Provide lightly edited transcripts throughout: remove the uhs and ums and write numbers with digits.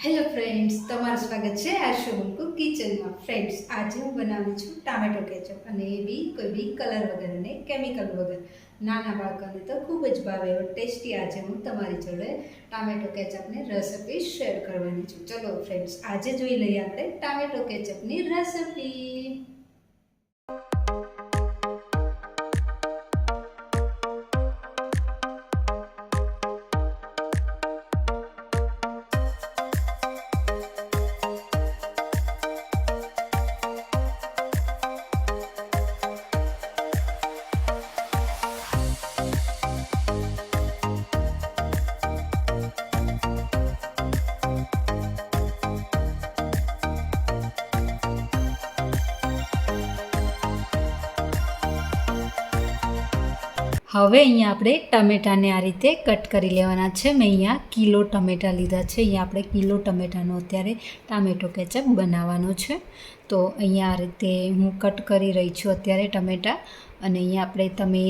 Hello friends, તમારું સ્વાગત છે આશુ મુકુ કિચનમાં. ફ્રેન્ડ્સ, આજે હું બનાવું છું ટામેટો કેચઅપ, અને એ બી કોઈ બી કલર વગર અને કેમિકલ વગર. નાના બાળકોને તો ખૂબ જ ભાવે એવો ટેસ્ટી આજે હું તમારી જોડે ટામેટો કેચઅપની રેસિપી શેર કરવાની છું. ચલો ફ્રેન્ડ્સ, આજે જોઈ લઈએ આપણે ટામેટો કેચઅપની રેસિપી. હવે અહીંયા આપણે ટમેટાને આ રીતે કટ કરી લેવાના છે. મેં અહીંયા કિલો ટમેટા લીધા છે. અહીંયા આપણે કિલો ટમેટાનો અત્યારે ટામેટો કેચઅપ બનાવવાનો છે. તો અહીંયા આ રીતે હું કટ કરી રહી છું અત્યારે ટમેટા. અને અહીંયા આપણે તમે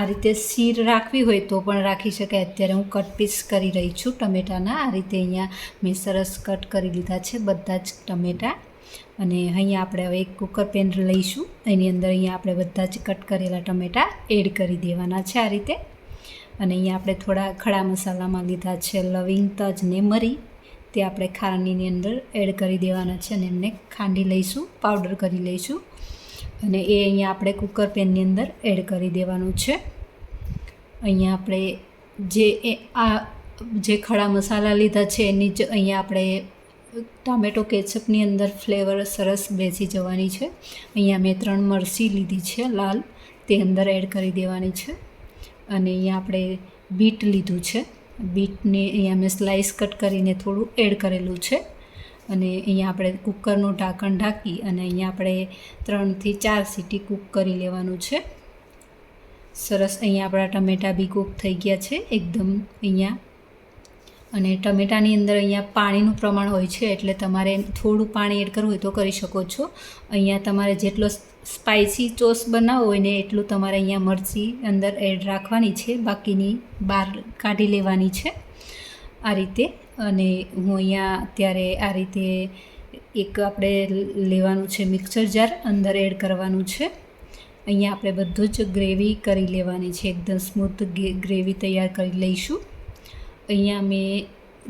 આ રીતે સીર રાખવી હોય તો પણ રાખી શકાય. અત્યારે હું કટ પીસ કરી રહી છું ટમેટાના. આ રીતે અહીંયા મેં સરસ કટ કરી લીધા છે બધા જ ટમેટા. અને અહીંયા આપણે હવે એક કુકર પેન લઈશું. એની અંદર અહીંયા આપણે બધા જ કટ કરેલા ટમેટાં એડ કરી દેવાના છે આ રીતે. અને અહીંયા આપણે થોડા ખડા મસાલામાં લીધા છે લવિંગ, તજ ને મરી. તે આપણે ખાંડની અંદર એડ કરી દેવાના છે અને એમને ખાંડી લઈશું, પાવડર કરી લઈશું. અને એ અહીંયા આપણે કુકર પેનની અંદર એડ કરી દેવાનું છે. અહીંયા આપણે જે ખડા મસાલા લીધા છે એની જ અહીંયા આપણે ટામેટો કેચઅપની અંદર ફ્લેવર સરસ બેસી જવાની છે. અહીંયા મેં 3 મરચી લીધી છે લાલ, તે અંદર એડ કરી દેવાની છે. અને અહીંયા આપણે બીટ લીધું છે. બીટને અહીંયા મેં સ્લાઇસ કટ કરીને થોડું એડ કરેલું છે. અને અહીંયા આપણે કુકરનું ઢાંકણ ઢાંકી અને અહીંયા આપણે 3 થી 4 સીટી કૂક કરી લેવાનું છે. સરસ અહીંયા આપણા ટમેટાં બી કૂક થઈ ગયા છે એકદમ અહીંયા. અને ટમેટાની અંદર અહીંયા પાણીનું પ્રમાણ હોય છે, એટલે તમારે થોડું પાણી એડ કરવું હોય તો કરી શકો છો. અહીંયા તમારે જેટલો સ્પાઇસી સોસ બનાવવો હોય ને એટલું તમારે અહીંયા મરચી અંદર એડ રાખવાની છે, બાકીની બહાર કાઢી લેવાની છે આ રીતે. અને હું અહીંયા અત્યારે આ રીતે એક આપણે લેવાનું છે મિક્સર જાર, અંદર એડ કરવાનું છે. અહીંયા આપણે બધું જ ગ્રેવી કરી લેવાની છે, એકદમ સ્મૂથ ગ્રેવી તૈયાર કરી લઈશું. અહીંયા મેં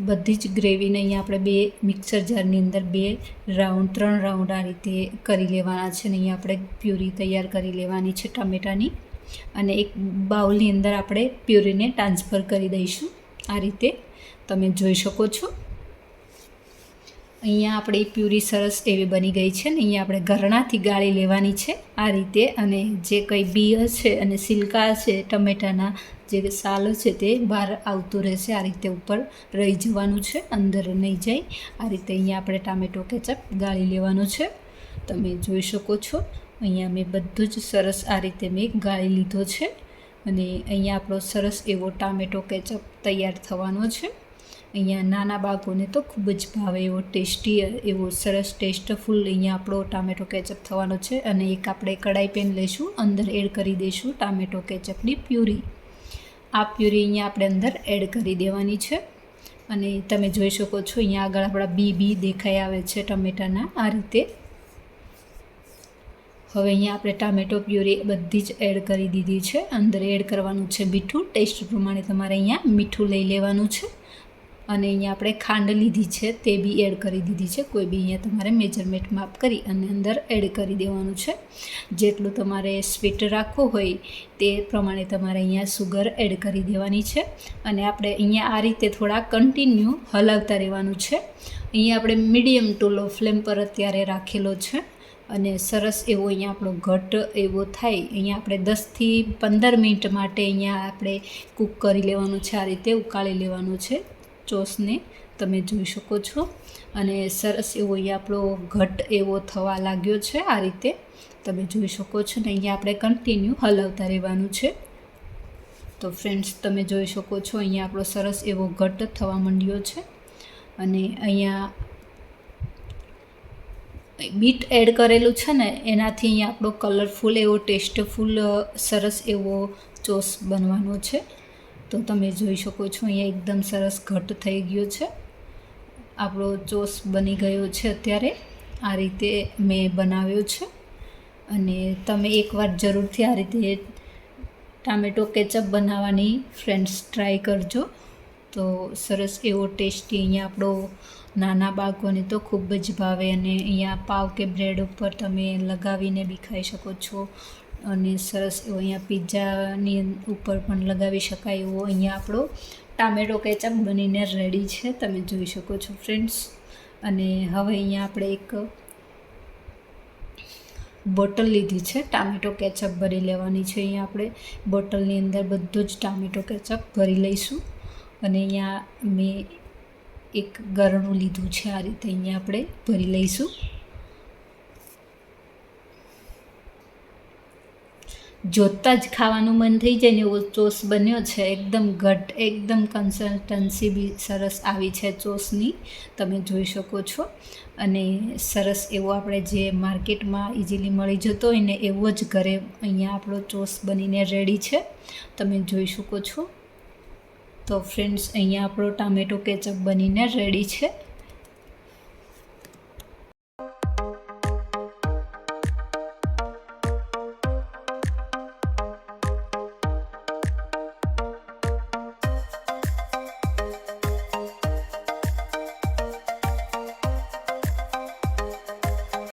બધી જ ગ્રેવીને અહીંયા આપણે 2 મિક્સર જારની અંદર 3 રાઉન્ડ આ રીતે કરી લેવાના છે. અને અહીંયા આપણે પ્યુરી તૈયાર કરી લેવાની છે ટમેટાની. અને એક બાઉલની અંદર આપણે પ્યુરીને ટ્રાન્સફર કરી દઈશું આ રીતે તમે જોઈ શકો છો. અહીંયા આપણી પ્યુરી સરસ એવી બની ગઈ છે. ને અહીંયા આપણે ઘરણાથી ગાળી લેવાની છે આ રીતે. અને જે કંઈ બી છે અને સિલકા છે ટમેટાના, જે સાલ છે તે બહાર આવતું રહેશે. આ રીતે ઉપર રહી જવાનું છે, અંદર નહીં જાય. આ રીતે અહીંયા આપણે ટામેટો કેચઅપ ગાળી લેવાનું છે, તમે જોઈ શકો છો. અહીંયા મેં બધું જ સરસ આ રીતે મેં ગાળી લીધો છે. અને અહીંયા આપણો સરસ એવો ટામેટો કેચઅપ તૈયાર થવાનો છે. અહીંયા નાના બાળકોને તો ખૂબ જ ભાવે એવો ટેસ્ટી એવો સરસ ટેસ્ટફુલ અહીંયા આપણો ટામેટો કેચઅપ થવાનો છે. અને એક આપણે કડાઈ પેન લઈશું, અંદર એડ કરી દઈશું ટામેટો કેચઅપની પ્યુરી. આ પ્યુરી અહીંયા આપણે અંદર એડ કરી દેવાની છે. અને તમે જોઈ શકો છો અહીંયા આગળ આપણા બી દેખાઈ આવે છે ટમેટાના આ રીતે. હવે અહીંયા આપણે ટામેટો પ્યુરી બધી જ એડ કરી દીધી છે. અંદર એડ કરવાનું છે મીઠું, ટેસ્ટ પ્રમાણે તમારે અહીંયા મીઠું લઈ લેવાનું છે. અને અહીંયા આપણે ખાંડ લીધી છે તે બી એડ કરી દીધી છે. કોઈ બી અહીંયા તમારે મેજરમેન્ટ માપ કરી અને અંદર એડ કરી દેવાનું છે. જેટલું તમારે સ્વીટ રાખવું હોય તે પ્રમાણે તમારે અહીંયા સુગર એડ કરી દેવાની છે. અને આપણે અહીંયા આ રીતે થોડા કન્ટિન્યુ હલાવતા રહેવાનું છે. અહીંયા આપણે મીડિયમ ટુ લો ફ્લેમ પર અત્યારે રાખેલો છે. અને સરસ એવો અહીંયા આપણો ઘટ એવો થાય અહીંયા આપણે 10 થી 15 મિનિટ માટે અહીંયા આપણે કૂક કરી લેવાનું છે. આ રીતે ઉકાળી લેવાનું છે ચોસને, તમે જોઈ શકો છો. અને સરસ એવો અહીંયા આપણો ઘટ એવો થવા લાગ્યો છે આ રીતે તમે જોઈ શકો છો. ને અહીંયા આપણે કન્ટિન્યુ હલાવતા રહેવાનું છે. તો ફ્રેન્ડ્સ, તમે જોઈ શકો છો અહીંયા આપણો સરસ એવો ઘટ થવા માંડ્યો છે. અને અહીંયા બીટ એડ કરેલું છે ને એનાથી અહીંયા આપણો કલરફુલ એવો ટેસ્ટફુલ સરસ એવો ચોસ બનવાનો છે. તો તમે જોઈ શકો છો અહીંયા એકદમ સરસ ઘટ થઈ ગયો છે. આપણો ચોસ બની ગયો છે. અત્યારે આ રીતે મેં બનાવ્યો છે અને તમે એકવાર જરૂરથી આ રીતે ટામેટો કેચઅપ બનાવવાની ફ્રેન્ડ્સ ટ્રાય કરજો. તો સરસ એવો ટેસ્ટી અહીંયા આપણો નાના બાળકોને તો ખૂબ જ ભાવે અને અહીંયા પાવ કે બ્રેડ ઉપર તમે લગાવીને બી ખાઈ શકો છો અને સરસ એવો અહીંયા પિઝાની ઉપર પણ લગાવી શકાય એવો અહીંયા આપણો ટામેટો કેચઅપ બનીને રેડી છે, તમે જોઈ શકો છો ફ્રેન્ડ્સ. અને હવે અહીંયા આપણે એક બોટલ લીધી છે, ટામેટો કેચઅપ ભરી લેવાની છે. અહીંયા આપણે બોટલની અંદર બધું જ ટામેટો કેચઅપ ભરી લઈશું અને અહીંયા મેં એક ગરણું લીધું છે, આ રીતે અહીંયા આપણે ભરી લઈશું. જોતાં જ ખાવાનું મન થઈ જાય ને એવો ચોસ બન્યો છે. એકદમ ઘટ, એકદમ કન્સિસ્ટન્સી બી સરસ આવી છે ચોસની, તમે જોઈ શકો છો. અને સરસ એવો આપણે જે માર્કેટમાં ઇઝીલી મળી જતો હોય ને એવો જ ઘરે અહીંયા આપણો ચોસ બનીને રેડી છે, તમે જોઈ શકો છો. તો ફ્રેન્ડ્સ, અહીંયા આપણો ટામેટો કેચઅપ બનીને રેડી છે.